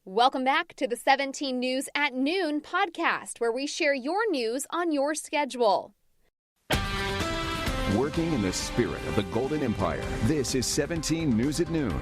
Welcome back to the 17 News at Noon podcast, where we share your news on your schedule. Working in the spirit of the Golden Empire, this is 17 News at Noon.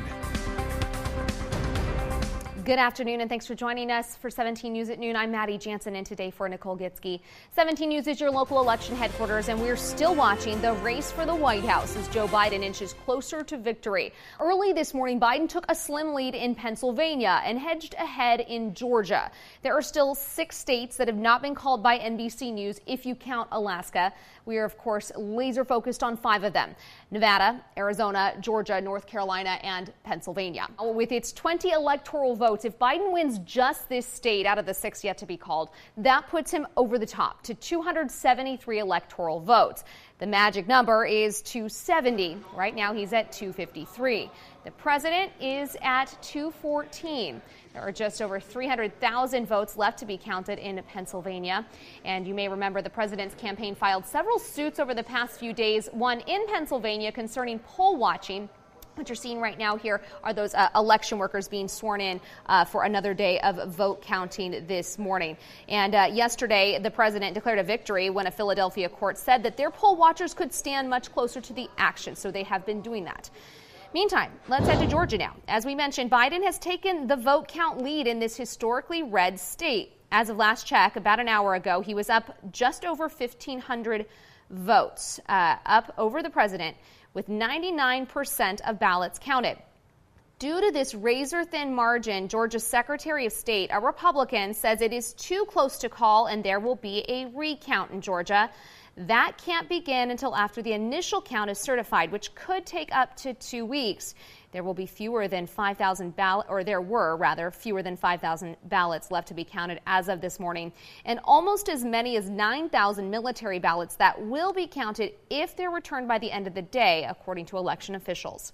Good afternoon, and thanks for joining us for 17 News at Noon. I'm Maddie Jansen, and today for Nicole Gitsky. 17 News is your local election headquarters, and we're still watching the race for the White House as Joe Biden inches closer to victory. Early this morning, Biden took a slim lead in Pennsylvania and hedged ahead in Georgia. There are still 6 states that have not been called by NBC News, if you count Alaska. We are, of course, laser focused on 5 of them: Nevada, Arizona, Georgia, North Carolina, and Pennsylvania. With its 20 electoral votes, if Biden wins just this state out of the 6 yet to be called, that puts him over the top to 273 electoral votes. The magic number is 270. Right now, he's at 253. The president is at 214. There are just over 300,000 votes left to be counted in Pennsylvania. And you may remember the president's campaign filed several suits over the past few days, one in Pennsylvania concerning poll watching. What you're seeing right now here are those election workers being sworn in for another day of vote counting this morning. And yesterday, the president declared a victory when a Philadelphia court said that their poll watchers could stand much closer to the action. So they have been doing that. Meantime, let's head to Georgia now. As we mentioned, Biden has taken the vote count lead in this historically red state. As of last check, about an hour ago, he was up just over 1,500 votes, up over the president, with 99% of ballots counted. Due to this razor-thin margin, Georgia's Secretary of State, a Republican, says it is too close to call and there will be a recount in Georgia. That can't begin until after the initial count is certified, which could take up to 2 weeks. There will be fewer than 5,000 ballots, or there were rather fewer than 5,000 ballots left to be counted as of this morning, and almost as many as 9,000 military ballots that will be counted if they're returned by the end of the day, according to election officials.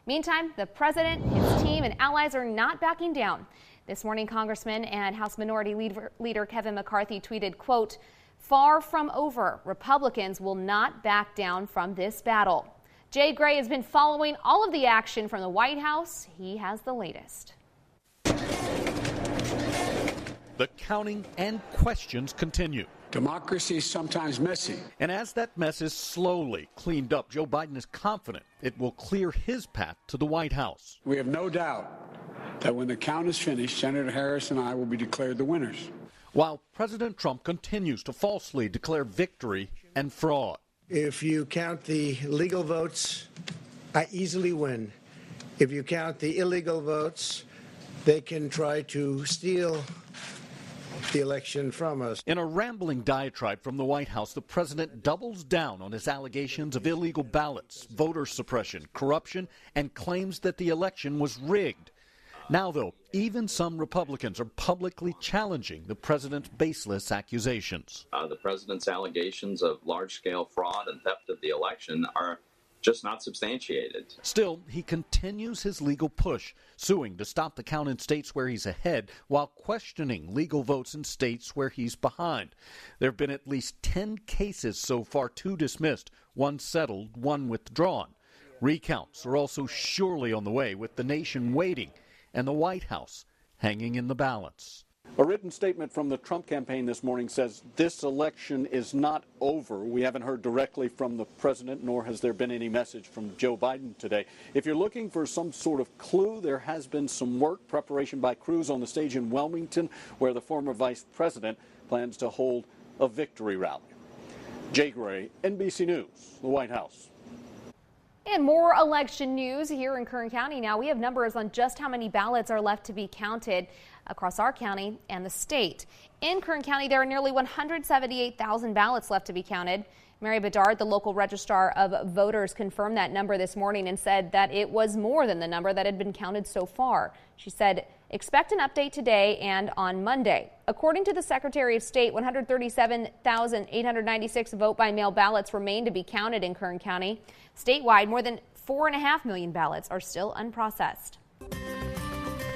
Meantime, the president, his team, and allies are not backing down. This morning, Congressman and House Minority Leader Kevin McCarthy tweeted, quote, "Far from over. Republicans will not back down from this battle." Jay Gray has been following all of the action from the White House. He has the latest. The counting and questions continue. Democracy is sometimes messy. And as that mess is slowly cleaned up, Joe Biden is confident it will clear his path to the White House. We have no doubt that when the count is finished, Senator Harris and I will be declared the winners. While President Trump continues to falsely declare victory and fraud. If you count the legal votes, I easily win. If you count the illegal votes, they can try to steal the election from us. In a rambling diatribe from the White House, the president doubles down on his allegations of illegal ballots, voter suppression, corruption, and claims that the election was rigged. Now, though, even some Republicans are publicly challenging the president's baseless accusations. The president's allegations of large-scale fraud and theft of the election are just not substantiated. Still, he continues his legal push, suing to stop the count in states where he's ahead while questioning legal votes in states where he's behind. There have been at least 10 cases so far, 2 dismissed, 1 settled, 1 withdrawn. Recounts are also surely on the way, with the nation waiting and the White House hanging in the balance. A written statement from the Trump campaign this morning says this election is not over. We haven't heard directly from the president, nor has there been any message from Joe Biden today. If you're looking for some sort of clue, there has been some work, preparation by crews on the stage in Wilmington, where the former vice president plans to hold a victory rally. Jay Gray, NBC News, the White House. And more election news here in Kern County. Now, we have numbers on just how many ballots are left to be counted across our county and the state. In Kern County, there are nearly 178,000 ballots left to be counted. Mary Bedard, the local registrar of voters, confirmed that number this morning and said that it was more than the number that had been counted so far. She said, expect an update today and on Monday. According to the Secretary of State, 137,896 vote-by-mail ballots remain to be counted in Kern County. Statewide, more than 4.5 million ballots are still unprocessed.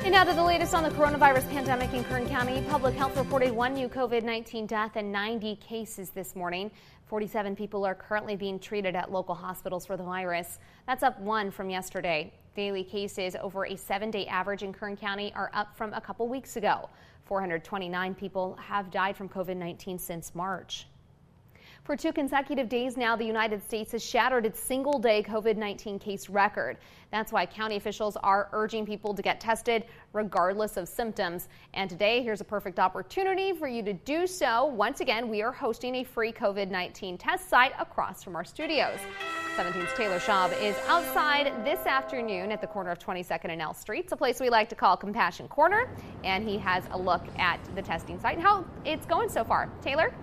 And now to the latest on the coronavirus pandemic in Kern County. Public Health reported 1 new COVID-19 death and 90 cases this morning. 47 people are currently being treated at local hospitals for the virus. That's up 1 from yesterday. Daily cases over a 7-day average in Kern County are up from a couple weeks ago. 429 people have died from COVID-19 since March. For 2 consecutive days now, the United States has shattered its single-day COVID-19 case record. That's why county officials are urging people to get tested regardless of symptoms. And today, here's a perfect opportunity for you to do so. Once again, we are hosting a free COVID-19 test site across from our studios. 17's Taylor Schaub is outside this afternoon at the corner of 22nd and L Streets, a place we like to call Compassion Corner. And he has a look at the testing site and how it's going so far. Taylor?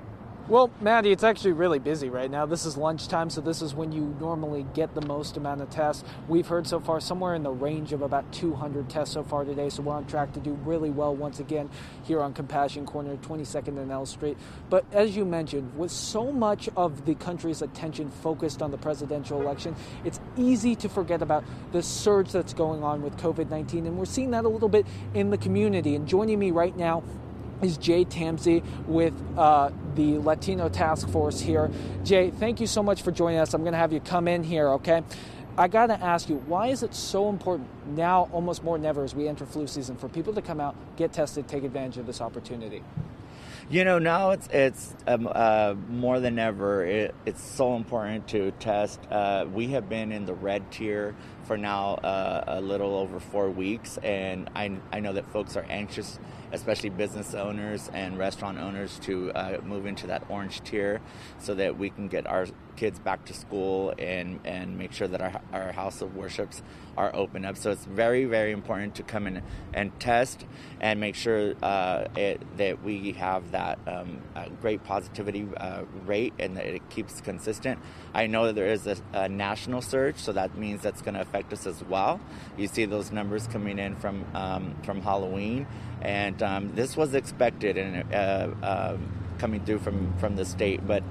Well, Maddie, it's actually really busy right now. This is lunchtime, so this is when you normally get the most amount of tests. We've heard so far somewhere in the range of about 200 tests so far today, so we're on track to do really well once again here on Compassion Corner, 22nd and L Street. But as you mentioned, with so much of the country's attention focused on the presidential election, it's easy to forget about the surge that's going on with COVID-19, and we're seeing that a little bit in the community. And joining me right now is Jay Tamsey with the Latino Task Force here. Jay, thank you so much for joining us. I'm going to have you come in here, okay? I got to ask you, why is it so important now, almost more than ever, as we enter flu season, for people to come out, get tested, take advantage of this opportunity? You know, now it's more than ever. It's so important to test. We have been in the red tier for now a little over 4 weeks, and I know that folks are anxious, especially business owners and restaurant owners, to move into that orange tier so that we can get our kids back to school and make sure that our house of worships are open up. So it's very, very important to come in and test and make sure that we have that great positivity rate and that it keeps consistent. I know that there is a national surge, so that means that's going to affect us as well. You see those numbers coming in from Halloween, and this was expected and coming through from the state. But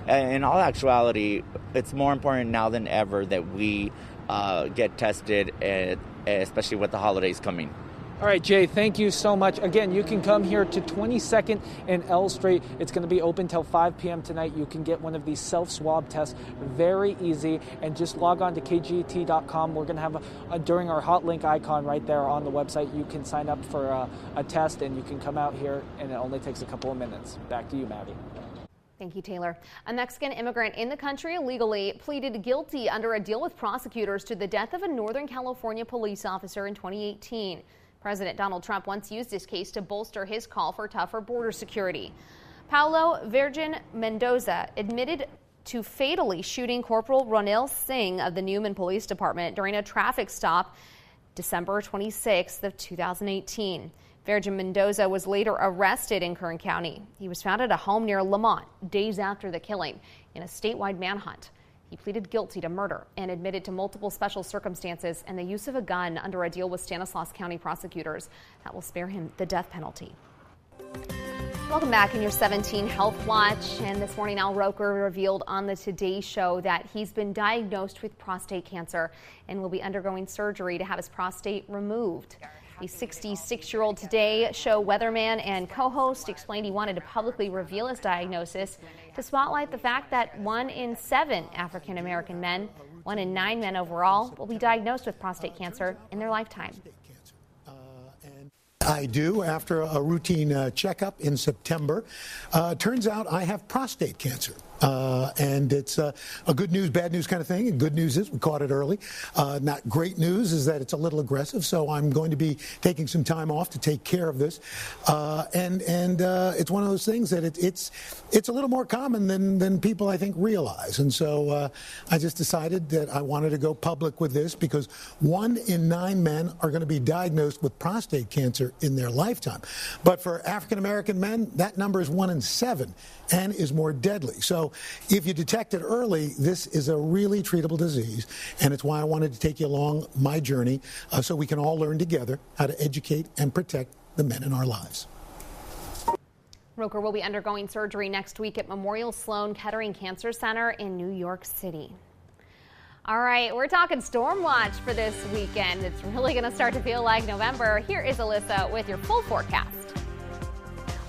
in all actuality, it's more important now than ever that we get tested, especially with the holidays coming. All right, Jay, thank you so much. Again, you can come here to 22nd and L Street. It's going to be open till 5 p.m. tonight. You can get one of these self-swab tests. Very easy. And just log on to KGET.com. We're going to have, during our hot link icon right there on the website, you can sign up for a test, and you can come out here, and it only takes a couple of minutes. Back to you, Maddie. Thank you, Taylor. A Mexican immigrant in the country illegally pleaded guilty under a deal with prosecutors to the death of a Northern California police officer in 2018. President Donald Trump once used this case to bolster his call for tougher border security. Paulo Virgin Mendoza admitted to fatally shooting Corporal Ronil Singh of the Newman Police Department during a traffic stop December 26th of 2018. Virgin Mendoza was later arrested in Kern County. He was found at a home near Lamont days after the killing in a statewide manhunt. He pleaded guilty to murder and admitted to multiple special circumstances and the use of a gun under a deal with Stanislaus County prosecutors that will spare him the death penalty. Welcome back in your 17 Health Watch. And this morning, Al Roker revealed on the Today Show that he's been diagnosed with prostate cancer and will be undergoing surgery to have his prostate removed. The 66-year-old Today Show weatherman and co-host explained he wanted to publicly reveal his diagnosis to spotlight the fact that 1 in 7 African-American men, 1 in 9 men overall, will be diagnosed with prostate cancer in their lifetime. I do after a routine checkup in September. Turns out I have prostate cancer. And it's a good news, bad news kind of thing. And good news is we caught it early. Not great news is that it's a little aggressive, so I'm going to be taking some time off to take care of this. And it's one of those things that it's a little more common than people I think realize. And so I just decided that I wanted to go public with this because 1 in 9 men are going to be diagnosed with prostate cancer in their lifetime. But for African American men, that number is 1 in 7 and is more deadly. So if you detect it early, this is a really treatable disease, and it's why I wanted to take you along my journey so we can all learn together how to educate and protect the men in our lives. Roker will be undergoing surgery next week at Memorial Sloan Kettering Cancer Center in New York City. All right, we're talking storm watch for this weekend. It's really going to start to feel like November. Here is Alyssa with your full forecast.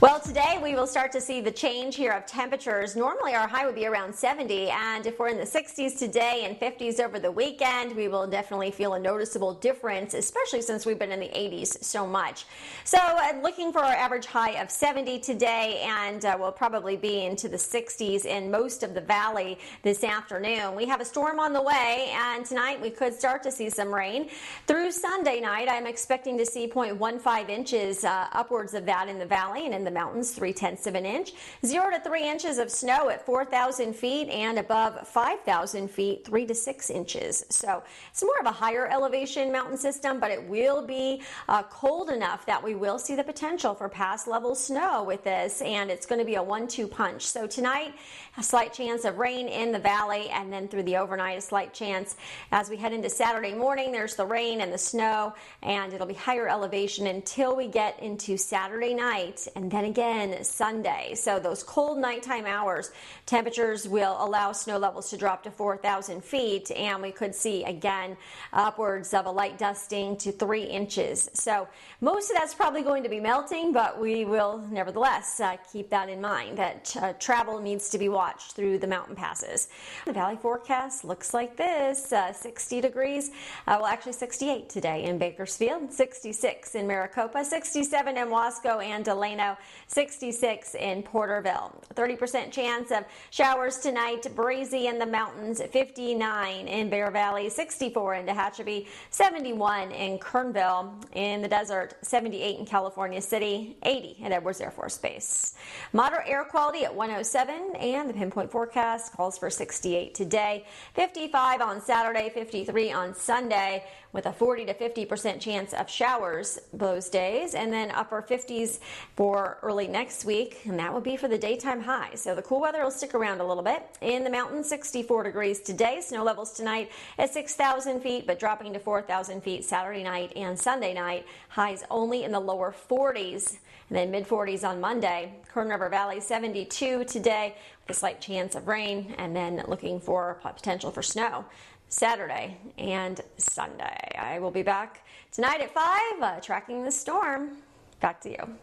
Well, today we will start to see the change here of temperatures. Normally our high would be around 70, and if we're in the 60s today and 50s over the weekend, we will definitely feel a noticeable difference, especially since we've been in the 80s so much. So looking for our average high of 70 today, and we'll probably be into the 60s in most of the valley this afternoon. We have a storm on the way, and tonight we could start to see some rain. Through Sunday night, I'm expecting to see 0.15 inches, upwards of that in the valley, and in the mountains 0.3 of an inch, 0 to 3 inches of snow at 4,000 feet, and above 5,000 feet 3 to 6 inches. So it's more of a higher elevation mountain system, but it will be cold enough that we will see the potential for past level snow with this, and it's going to be a 1-2 punch. So tonight, a slight chance of rain in the valley, and then through the overnight, a slight chance as we head into Saturday morning. There's the rain and the snow, and it'll be higher elevation until we get into Saturday night, and then again Sunday. So those cold nighttime hours, temperatures will allow snow levels to drop to 4,000 feet, and we could see again upwards of a light dusting to 3 inches. So most of that's probably going to be melting, but we will nevertheless keep that in mind, that travel needs to be watched through the mountain passes. The valley forecast looks like this: 60 degrees, well actually 68 today in Bakersfield, 66 in Maricopa, 67 in Wasco and Delano, 66 in Porterville. 30% chance of showers tonight, breezy in the mountains, 59 in Bear Valley, 64 in Tehachapi, 71 in Kernville. In the desert, 78 in California City, 80 at Edwards Air Force Base. Moderate air quality at 107, and the pinpoint forecast calls for 68 today, 55 on Saturday, 53 on Sunday, with a 40 to 50% chance of showers those days, and then upper 50s for early next week, and that would be for the daytime high. So the cool weather will stick around a little bit. In the mountains, 64 degrees today. Snow levels tonight at 6,000 feet, but dropping to 4,000 feet Saturday night and Sunday night. Highs only in the lower 40s, and then mid-40s on Monday. Kern River Valley, 72 today, with a slight chance of rain, and then looking for potential for snow Saturday and Sunday. I will be back tonight at 5, tracking the storm. Back to you.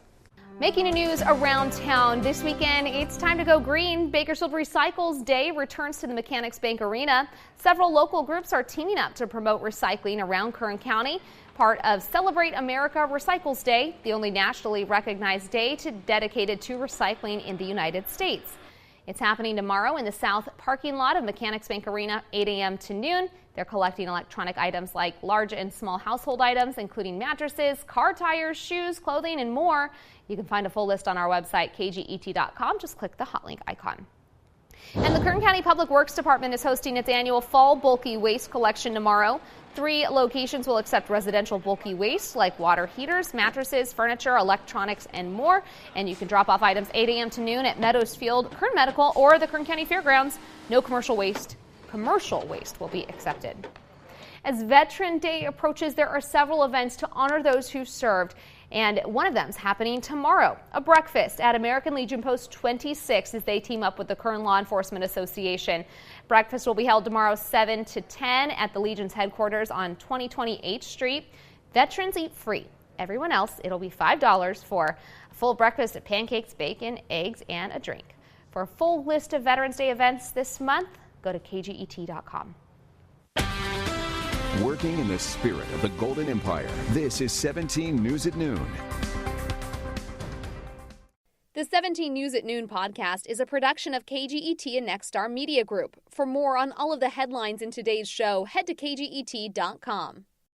Making the news around town this weekend, it's time to go green. Bakersfield Recycles Day returns to the Mechanics Bank Arena. Several local groups are teaming up to promote recycling around Kern County. Part of Celebrate America Recycles Day, the only nationally recognized day dedicated to recycling in the United States. It's happening tomorrow in the south parking lot of Mechanics Bank Arena, 8 a.m. to noon. They're collecting electronic items like large and small household items, including mattresses, car tires, shoes, clothing, and more. You can find a full list on our website, KGET.com. Just click the hot link icon. And the Kern County Public Works Department is hosting its annual fall bulky waste collection tomorrow. 3 locations will accept residential bulky waste like water heaters, mattresses, furniture, electronics, and more. And you can drop off items 8 a.m. to noon at Meadows Field, Kern Medical, or the Kern County Fairgrounds. No commercial waste will be accepted. As Veteran Day approaches, there are several events to honor those who served, and one of them is happening tomorrow. A breakfast at American Legion Post 26 as they team up with the Kern Law Enforcement Association. Breakfast will be held tomorrow 7 to 10 at the Legion's headquarters on 2020 H Street. Veterans eat free. Everyone else, it'll be $5 for a full breakfast of pancakes, bacon, eggs, and a drink. For a full list of Veterans Day events this month, go to KGET.com. Working in the spirit of the Golden Empire, this is 17 News at Noon. The 17 News at Noon podcast is a production of KGET and Nexstar Media Group. For more on all of the headlines in today's show, head to KGET.com.